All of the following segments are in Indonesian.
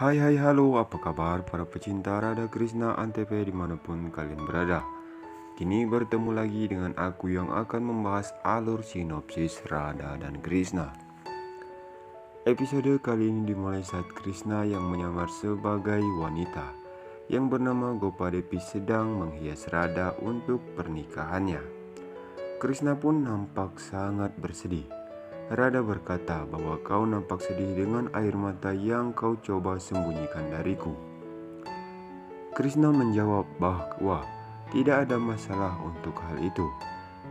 Hai hai halo, apa kabar para pecinta Radha Krishna Antv dimanapun kalian berada. Kini bertemu lagi dengan aku yang akan membahas alur sinopsis Radha dan Krishna. Episode kali ini dimulai saat Krishna yang menyamar sebagai wanita yang bernama Gopadevi sedang menghias Radha untuk pernikahannya. Krishna pun nampak sangat bersedih. Radha berkata bahwa kau nampak sedih dengan air mata yang kau coba sembunyikan dariku. Krishna menjawab bahwa tidak ada masalah untuk hal itu.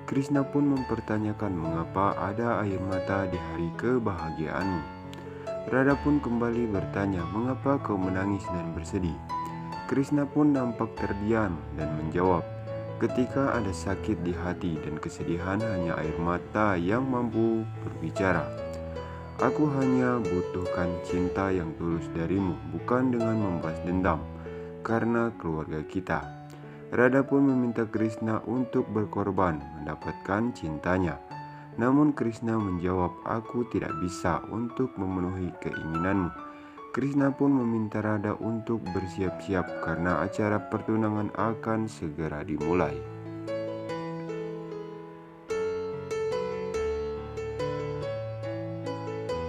Krishna pun mempertanyakan mengapa ada air mata di hari kebahagiaanmu. Radha pun kembali bertanya mengapa kau menangis dan bersedih. Krishna pun nampak terdiam dan menjawab, ketika ada sakit di hati dan kesedihan hanya air mata yang mampu berbicara. Aku hanya butuhkan cinta yang tulus darimu, bukan dengan membalas dendam karena keluarga kita. Radha pun meminta Krishna untuk berkorban mendapatkan cintanya. Namun Krishna menjawab, aku tidak bisa untuk memenuhi keinginanmu. Krishna pun meminta Radha untuk bersiap-siap karena acara pertunangan akan segera dimulai.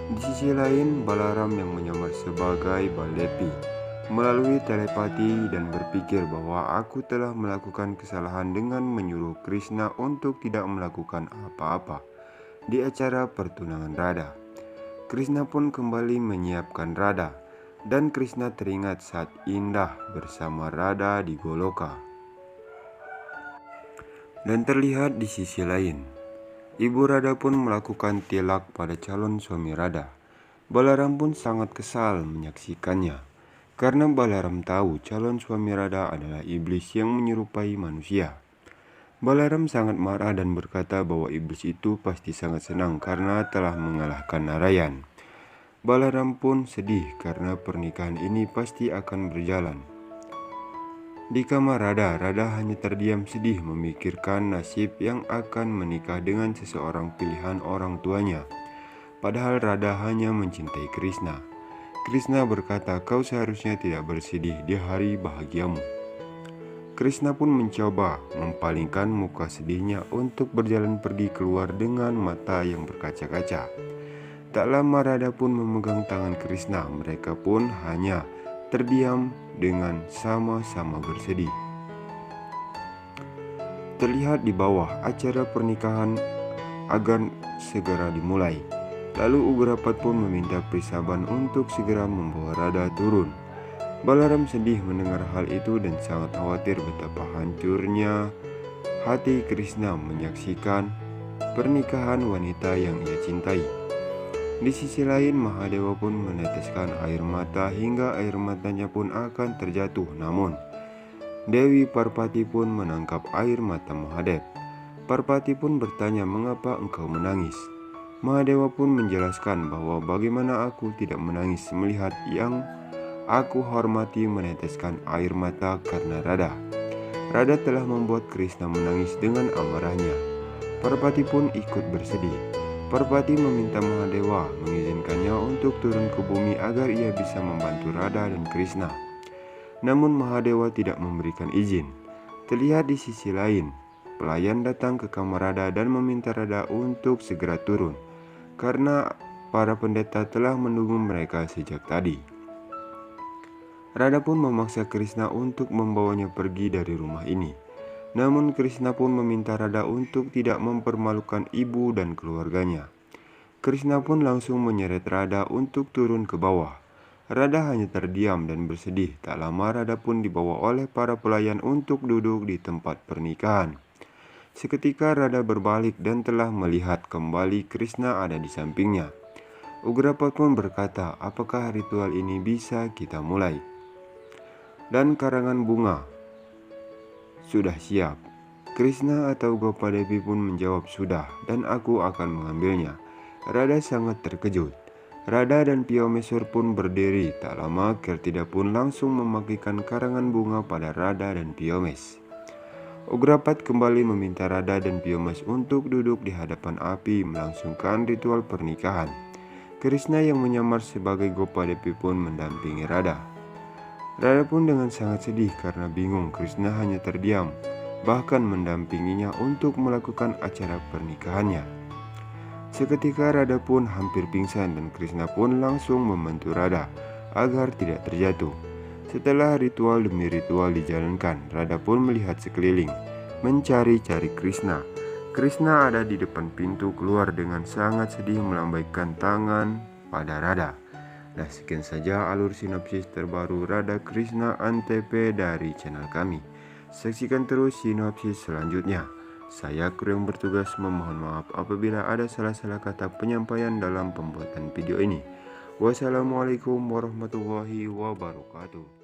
Di sisi lain, Balaram yang menyamar sebagai Balepi melalui telepati dan berpikir bahwa aku telah melakukan kesalahan dengan menyuruh Krishna untuk tidak melakukan apa-apa di acara pertunangan Radha. Krishna pun kembali menyiapkan Radha, dan Krishna teringat saat indah bersama Radha di Goloka. Dan terlihat di sisi lain, Ibu Radha pun melakukan tilak pada calon suami Radha. Balaram pun sangat kesal menyaksikannya, karena Balaram tahu calon suami Radha adalah iblis yang menyerupai manusia. Balaram sangat marah dan berkata bahwa iblis itu pasti sangat senang karena telah mengalahkan Narayan. Balaram pun sedih karena pernikahan ini pasti akan berjalan. Di kamar Radha, Radha hanya terdiam sedih memikirkan nasib yang akan menikah dengan seseorang pilihan orang tuanya. Padahal Radha hanya mencintai Krishna. Krishna berkata, kau seharusnya tidak bersedih di hari bahagiamu. Krishna pun mencoba mempalingkan muka sedihnya untuk berjalan pergi keluar dengan mata yang berkaca-kaca. Tak lama Radha pun memegang tangan Krishna. Mereka pun hanya terdiam dengan sama-sama bersedih. Terlihat di bawah, acara pernikahan agar segera dimulai. Lalu Ugrapat pun meminta Prisaban untuk segera membawa Radha turun. Balaram sedih mendengar hal itu dan sangat khawatir betapa hancurnya hati Krishna menyaksikan pernikahan wanita yang ia cintai. Di sisi lain, Mahadewa pun meneteskan air mata hingga air matanya pun akan terjatuh. Namun, Dewi Parpati pun menangkap air mata Mahadev. Parpati pun bertanya, mengapa engkau menangis? Mahadewa pun menjelaskan bahwa bagaimana aku tidak menangis melihat yang aku hormati meneteskan air mata karena Radha. Radha telah membuat Krishna menangis dengan amarahnya. Parpati pun ikut bersedih. Parpati meminta Mahadewa mengizinkannya untuk turun ke bumi agar ia bisa membantu Radha dan Krishna. Namun Mahadewa tidak memberikan izin. Terlihat di sisi lain, pelayan datang ke kamar Radha dan meminta Radha untuk segera turun, karena para pendeta telah menunggu mereka sejak tadi. Radha pun memaksa Krishna untuk membawanya pergi dari rumah ini. Namun Krishna pun meminta Radha untuk tidak mempermalukan ibu dan keluarganya. Krishna pun langsung menyeret Radha untuk turun ke bawah. Radha hanya terdiam dan bersedih. Tak lama Radha pun dibawa oleh para pelayan untuk duduk di tempat pernikahan. Seketika Radha berbalik dan telah melihat kembali Krishna ada di sampingnya. Ugrapat pun berkata, apakah ritual ini bisa kita mulai? Dan karangan bunga sudah siap. Krishna atau Gopadevi pun menjawab sudah, dan aku akan mengambilnya. Radha sangat terkejut. Radha dan Pyomeswar pun berdiri. Tak lama Kertida pun langsung memakikan karangan bunga pada Radha dan Pyomes. Ugrapat kembali meminta Radha dan Pyomes untuk duduk di hadapan api melangsungkan ritual pernikahan. Krishna yang menyamar sebagai Gopadevi pun mendampingi Radha. Radha pun dengan sangat sedih karena bingung. Krishna hanya terdiam, bahkan mendampinginya untuk melakukan acara pernikahannya. Seketika Radha pun hampir pingsan dan Krishna pun langsung membantu Radha agar tidak terjatuh. Setelah ritual demi ritual dijalankan, Radha pun melihat sekeliling, mencari-cari Krishna. Krishna ada di depan pintu keluar dengan sangat sedih melambaikan tangan pada Radha. Nah, sekian saja alur sinopsis terbaru Radha Krishna Antv dari channel kami. Saksikan terus sinopsis selanjutnya. Saya kru yang bertugas memohon maaf apabila ada salah-salah kata penyampaian dalam pembuatan video ini. Wassalamualaikum warahmatullahi wabarakatuh.